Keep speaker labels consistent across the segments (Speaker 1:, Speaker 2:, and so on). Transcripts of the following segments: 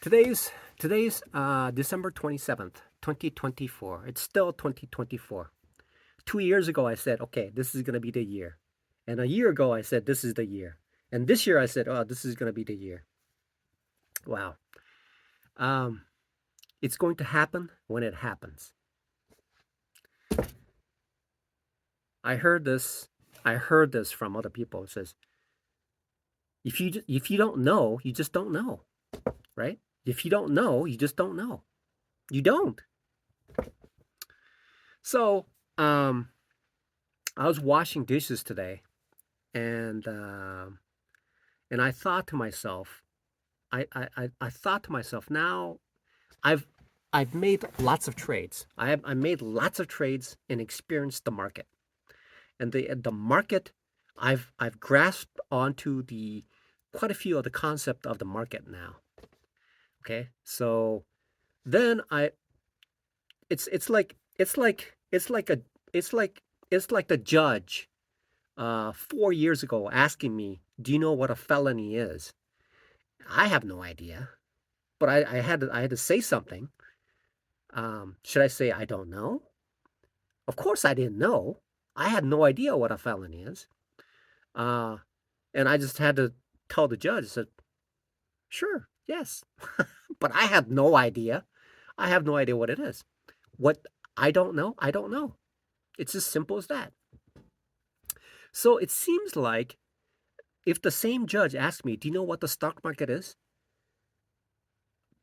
Speaker 1: Today's December 27th, 2024. It's still 2024. 2 years ago, I said, okay, this is gonna be the year, and a year ago, I said this is the year, and this year, I said, oh, this is gonna be the year. Wow. Um, it's going to happen when it happens. I heard this. I heard this from other people. It says, if you don't know, you just don't know, right? If you don't know, you just don't know. You don't. So, I was washing dishes today, and I thought to myself, I thought to myself, now I've I've made lots of trades. I made lots of trades and experienced the market, and the market, I've grasped onto the quite a few of the concept of the market now. Okay, so then it's like it's like the judge 4 years ago asking me, "Do you know what a felony is?" I have no idea, but I had to say something. Should I say I don't know? Of course I didn't know. I had no idea what a felony is. Uh, and I just had to tell the judge, I said, sure, yes. But I have no idea. I have no idea what it is. What I don't know, I don't know. It's as simple as that. So it seems like if the same judge asked me, do you know what the stock market is?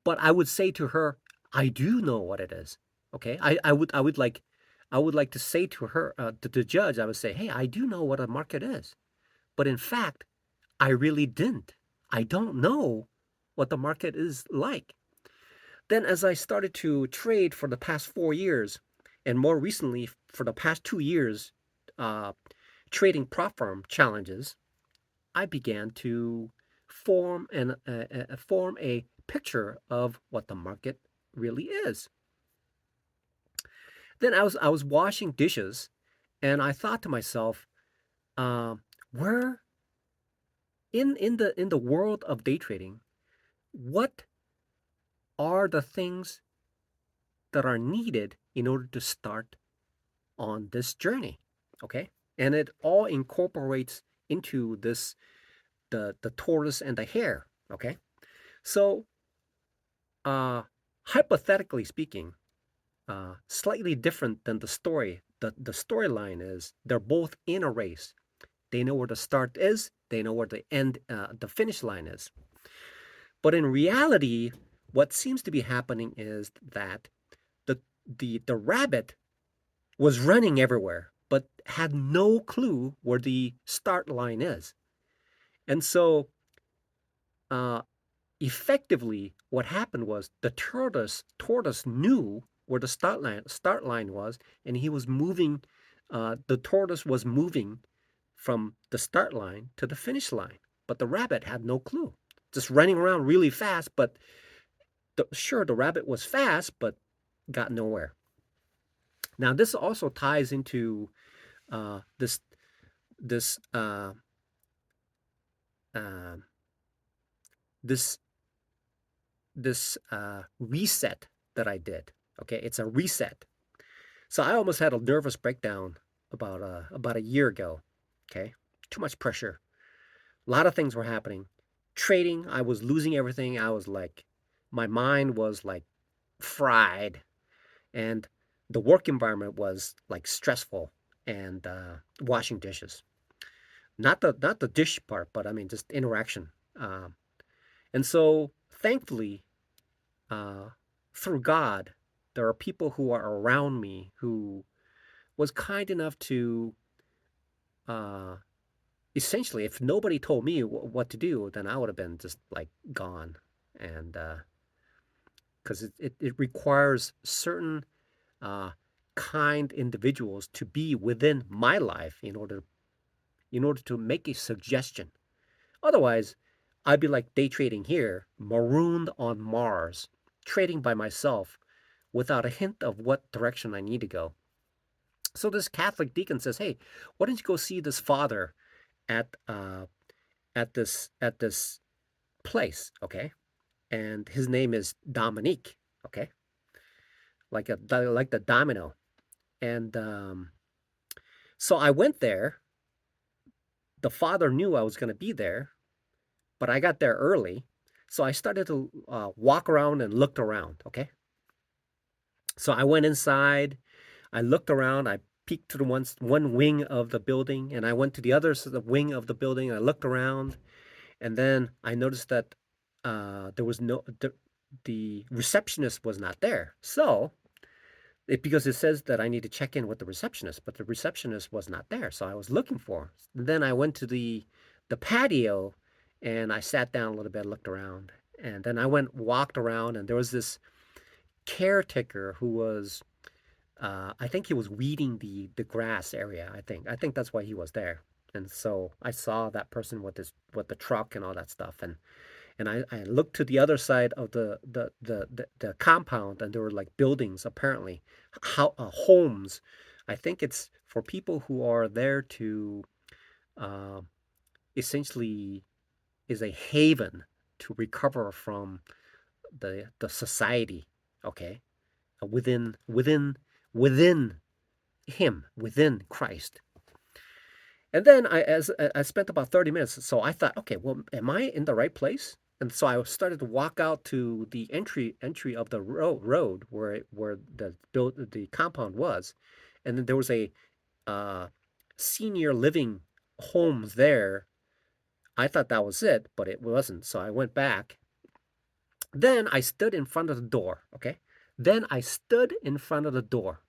Speaker 1: But I would say to her, I do know what it is. Okay, I would like to say to her, to the judge, I would say, hey, I do know what a market is, but in fact, I really didn't. I don't know what the market is like. Then, as I started to trade for the past 4 years, and more recently for the past 2 years, uh, trading prop firm challenges, I began to form a picture of what the market really is. Then I was washing dishes, and I thought to myself, uh, where in the world of day trading, what are the things that are needed in order to start on this journey? Okay, and it all incorporates into this the tortoise and the hare. Okay, so uh, hypothetically speaking, slightly different than the story. The storyline is they're both in a race. They know where the start is. They know where the finish line is. But in reality, what seems to be happening is that the rabbit was running everywhere, but had no clue where the start line is. And so, uh, effectively, what happened was the tortoise knew where the start line was, and he was moving. The tortoise was moving from the start line to the finish line, but the rabbit had no clue, just running around really fast. But sure, the rabbit was fast, but got nowhere. Now, this also ties into this this uh, this reset that I did. Okay, it's a reset. So I almost had a nervous breakdown about a year ago. Okay, too much pressure. A lot of things were happening. Trading, I was losing everything. I was like, my mind was like fried, and the work environment was like stressful, and washing dishes. Not the dish part, but I mean just interaction. And so, thankfully, uh, through God, there are people who are around me who was kind enough to uh, essentially, if nobody told me what to do, then I would have been just like gone. And because it requires certain uh, kind individuals to be within my life in order to make a suggestion. Otherwise, I'd be like day trading here, marooned on Mars, trading by myself without a hint of what direction I need to go. So this Catholic deacon says, "Hey, why don't you go see this father at this place?" Okay, and his name is Dominique. Okay, like the domino. And so I went there. The father knew I was going to be there, but I got there early. So I started to walk around and looked around. Okay. So I went inside. I looked around. I peeked to the one wing of the building, and I went to the other wing of the building. I looked around, and then I noticed that there was the receptionist was not there. So because it says that I need to check in with the receptionist, but the receptionist was not there. So I was looking for her. Then I went to the patio, and I sat down a little bit, looked around, and then I walked around, and there was this caretaker who was, I think he was weeding the grass area. I think that's why he was there. And so I saw that person with the truck and all that stuff, and I looked to the other side of the compound, and there were like buildings apparently, homes. I think it's for people who are there to uh, essentially is a haven to recover from the society. Okay, within him, within Christ. And then I spent about 30 minutes. So I thought, okay, well, am I in the right place? And so I started to walk out to the entry of the road where the compound was, and then there was a uh, senior living homes there. I thought that was it, but it wasn't. So I went back. Then I stood in front of the door. Okay. Then I stood in front of the door,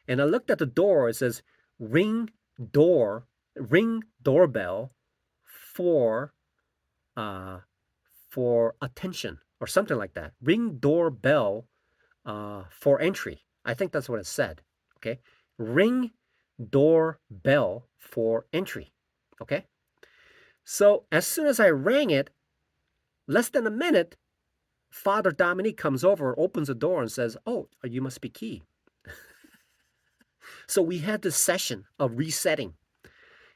Speaker 1: and I looked at the door. It says ring door, ring doorbell for uh, for attention or something like that. Ring doorbell for entry. I think that's what it said. Okay, ring doorbell for entry. Okay, so as soon as I rang it, less than a minute, Father Dominique comes over, opens the door, and says, "Oh, you must be Key." So we had this session of resetting,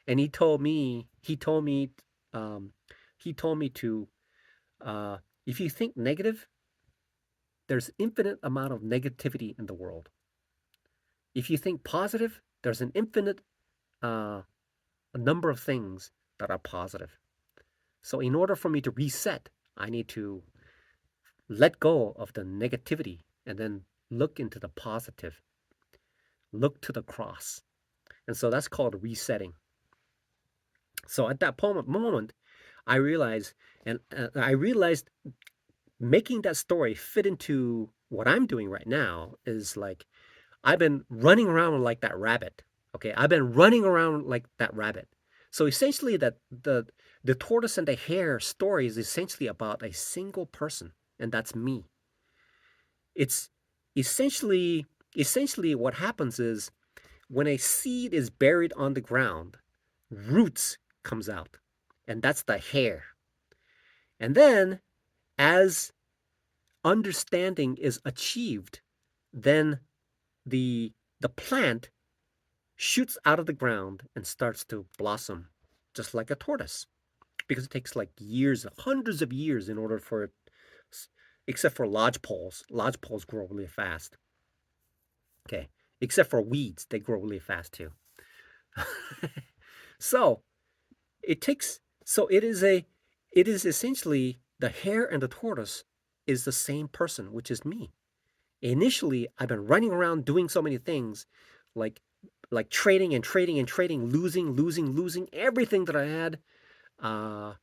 Speaker 1: and um, he told me to, if you think negative, there's infinite amount of negativity in the world. If you think positive, there's an infinite uh, a number of things that are positive. So in order for me to reset, I need to let go of the negativity and then look into the positive, look to the cross. And so that's called resetting. So at that moment, I realized, and I realized making that story fit into what I'm doing right now is like I've been running around like that rabbit. Okay, I've been running around like that rabbit. So essentially, that the tortoise and the hare story is essentially about a single person, and that's me. It's essentially what happens is when a seed is buried on the ground, roots comes out, and that's the hare. And then as understanding is achieved, then the plant shoots out of the ground and starts to blossom just like a tortoise, because it takes like years, hundreds of years in order for it, except for lodgepoles. Lodgepoles grow really fast. Okay, except for weeds, they grow really fast too. So it is essentially the hare and the tortoise is the same person, which is me. Initially, I've been running around doing so many things, like trading and trading and trading, losing everything that I had, uh,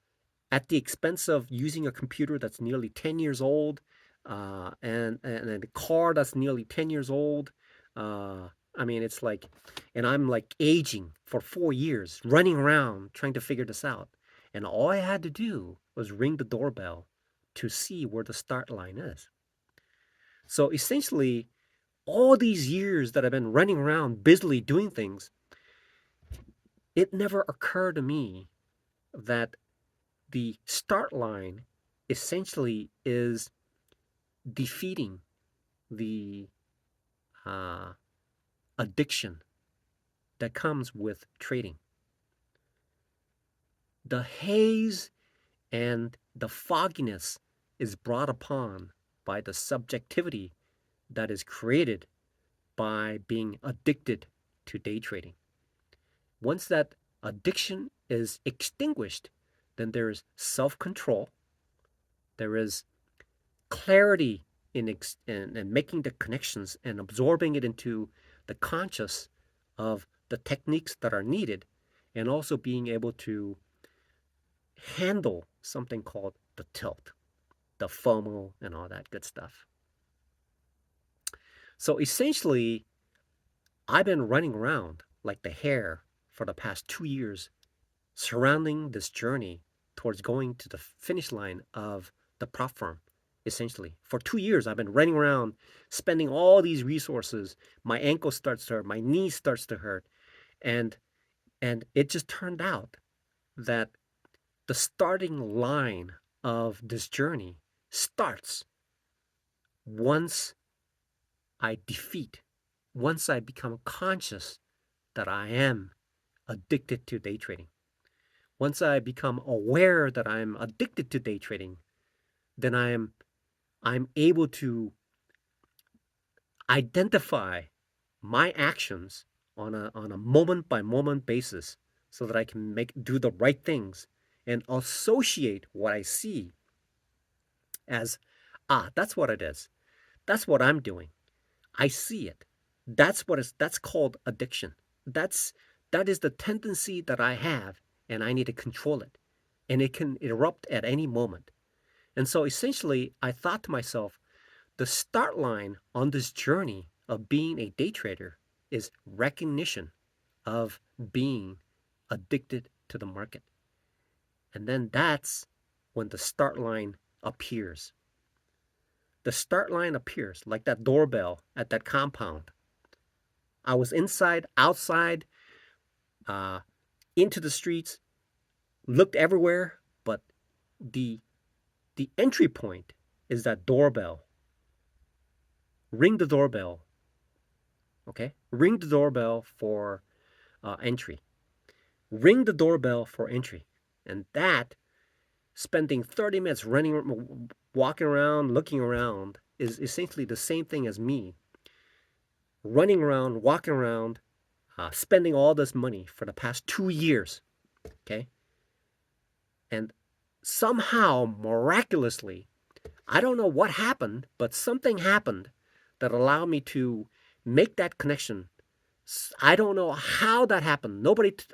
Speaker 1: at the expense of using a computer that's nearly 10 years old, and a car that's nearly 10 years old. Uh, I mean, it's like, and I'm like aging for 4 years, running around trying to figure this out. And all I had to do was ring the doorbell to see where the start line is. So essentially, all these years that I've been running around busily doing things, it never occurred to me that the start line essentially is defeating the uh, addiction that comes with trading. The haze and the fogginess is brought upon by the subjectivity that is created by being addicted to day trading. Once that addiction is extinguished, then there is self control, there is clarity in making the connections and absorbing it into the conscious of the techniques that are needed, and also being able to handle something called the tilt, the FOMO, and all that good stuff. So essentially, I've been running around like the hare for the past 2 years, surrounding this journey towards going to the finish line of the prop firm. Essentially, for 2 years, I've been running around, spending all these resources. My ankle starts to hurt, my knee starts to hurt, and it just turned out that the starting line of this journey starts once I defeat, once I become conscious that I am addicted to day trading. Once I become aware that I'm addicted to day trading, then I'm able to identify my actions on a moment by moment basis so that I can do the right things and associate what I see as, that's what it is. That's what I'm doing. I see it. That's called addiction. That's that is the tendency that I have, and I need to control it. And it can erupt at any moment. And so essentially I thought to myself, the start line on this journey of being a day trader is recognition of being addicted to the market. And then that's when the start line appears. The start line appears like that doorbell at that compound. I was inside, outside, uh, into the streets, looked everywhere, but the the entry point is that doorbell. Ring the doorbell. Okay, ring the doorbell for entry. Ring the doorbell for entry, and that spending 30 minutes running, walking around, looking around is essentially the same thing as me running around, walking around, spending all this money for the past 2 years. Okay, and somehow miraculously, I don't know what happened, but something happened that allowed me to make that connection. I don't know how that happened.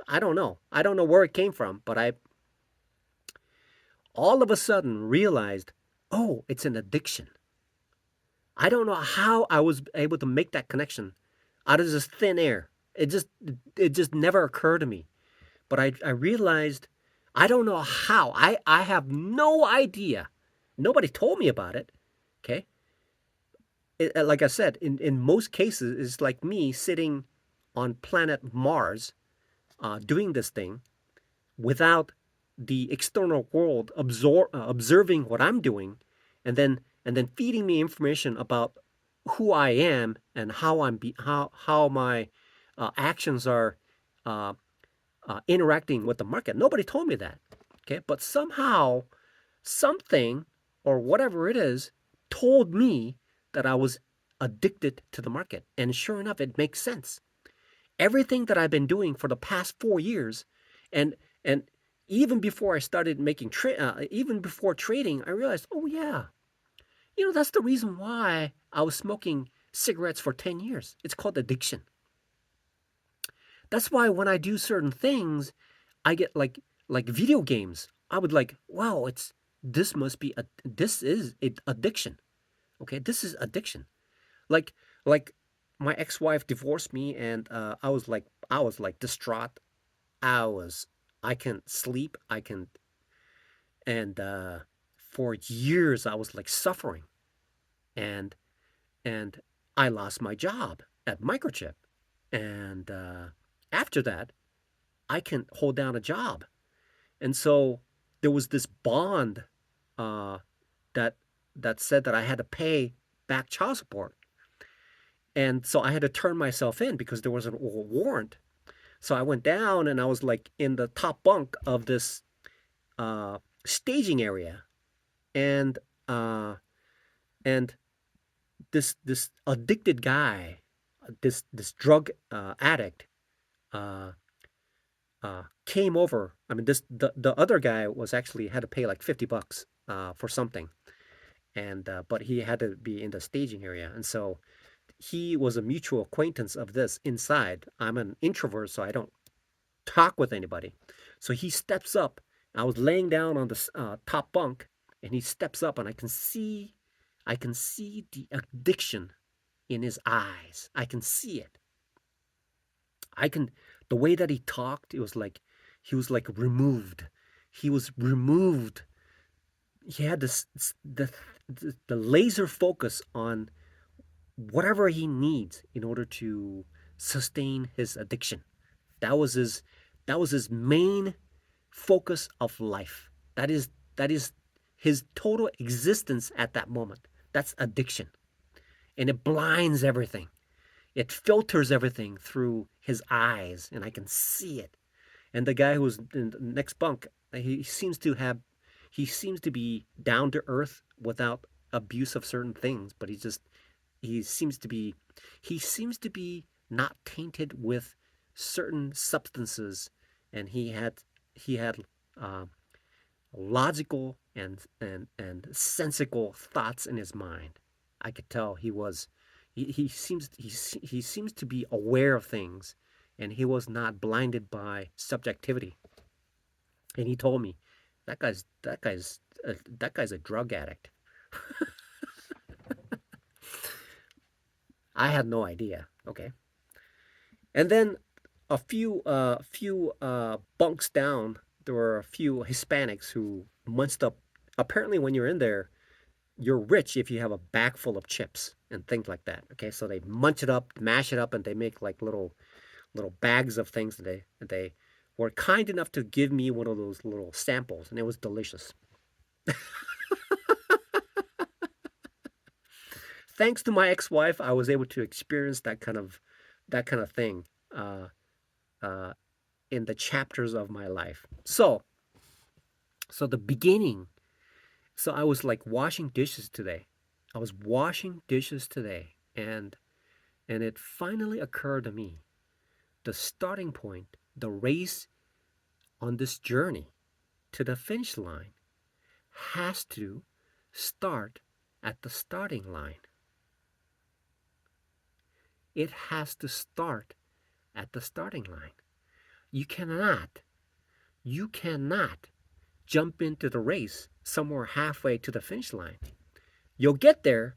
Speaker 1: I don't know. I don't know where it came from, but I all of a sudden realized, oh, it's an addiction. I don't know how I was able to make that connection out of this thin air. It just never occurred to me. But I realized, I don't know how. I have no idea. Nobody told me about it. Okay. Like I said, in most cases, it's like me sitting on planet Mars doing this thing without the external world observing what I'm doing, and then feeding me information about who I am and how my actions are uh, interacting with the market. Nobody told me that. Okay, but somehow something or whatever it is told me that I was addicted to the market, and sure enough, it makes sense. Everything that I've been doing for the past 4 years, and and even before I started even before trading, I realized, oh yeah, that's the reason why I was smoking cigarettes for 10 years. It's called addiction. That's why when I do certain things, I get like video games. I would like, wow, this is addiction. Okay, this is addiction. Like my ex-wife divorced me, and I was like distraught. I can't sleep. I can and For years I was like suffering, and and I lost my job at Microchip, and after that I can hold down a job, and so there was this bond uh, that that said that I had to pay back child support, and so I had to turn myself in because there was a warrant. So I went down and I was like in the top bunk of this staging area, and uh, and this addicted guy, this drug addict, uh, came over. I mean, the other guy was actually had to pay like $50 for something, and but he had to be in the staging area, and so he was a mutual acquaintance of this inside. I'm an introvert, so I don't talk with anybody. So he steps up. I was laying down on the top bunk, and he steps up, and I can see the addiction in his eyes. I can see it. I can, the way that he talked, it was like he was like removed. He was removed. He had the laser focus on whatever he needs in order to sustain his addiction. That was his that was his main focus of life. That is his total existence at that moment. That's addiction. And it blinds everything. It filters everything through his eyes, and I can see it. And the guy who's in the next bunk, he seems to be down to earth without abuse of certain things, but he seems to be he seems to be not tainted with certain substances, and he had uh, logical and sensical thoughts in his mind. I could tell he seems to be aware of things, and he was not blinded by subjectivity. And he told me that guy's a drug addict. I had no idea. Okay, and then a few bunks down, there were a few Hispanics who munched up. Apparently, when you're in there, you're rich if you have a bag full of chips and things like that. Okay, so they munch it up, mash it up, and they make like little bags of things. They were kind enough to give me one of those little samples, and it was delicious. Thanks to my ex-wife, I was able to experience that kind of thing uh, uh, in the chapters of my life. So the beginning. So I was like washing dishes today. I was washing dishes today, and it finally occurred to me the starting point, the race on this journey to the finish line has to start at the starting line. It has to start at the starting line. You cannot, you cannot jump into the race somewhere halfway to the finish line. You'll get there,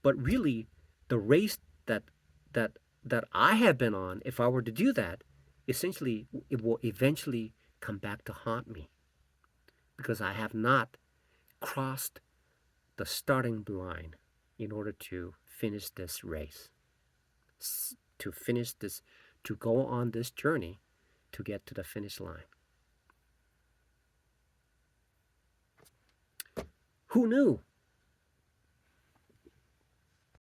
Speaker 1: but really the race that that that I have been on, if I were to do that, essentially it will eventually come back to haunt me because I have not crossed the starting line in order to finish this race, to finish this, to go on this journey to get to the finish line. Who knew?